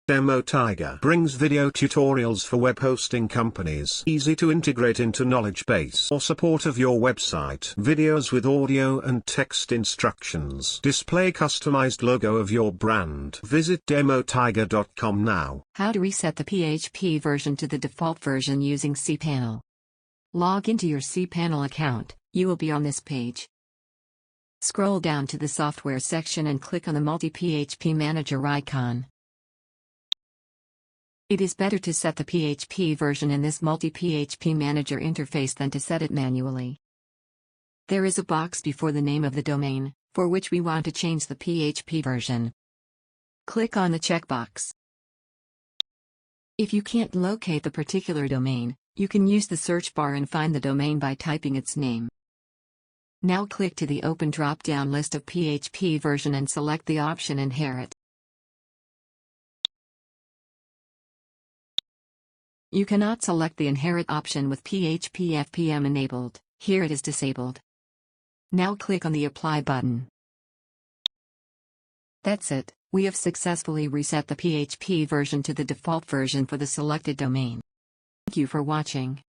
Demo Tiger brings video tutorials for web hosting companies, easy to integrate into knowledge base or support of your website. Videos with audio and text instructions. Display customized logo of your brand. Visit demotiger.com now. How to reset the PHP version to the default version using cPanel. Log into your cPanel account. You will be on this page. Scroll down to the software section and click on the MultiPHP Manager icon. It is better to set the PHP version in this MultiPHP Manager interface than to set it manually. There is a box before the name of the domain, for which we want to change the PHP version. Click on the checkbox. If you can't locate the particular domain, you can use the search bar and find the domain by typing its name. Now click to the open drop-down list of PHP version and select the option Inherit. You cannot select the Inherit option with PHP FPM enabled. Here it is disabled. Now click on the Apply button. That's it, we have successfully reset the PHP version to the default version for the selected domain. Thank you for watching.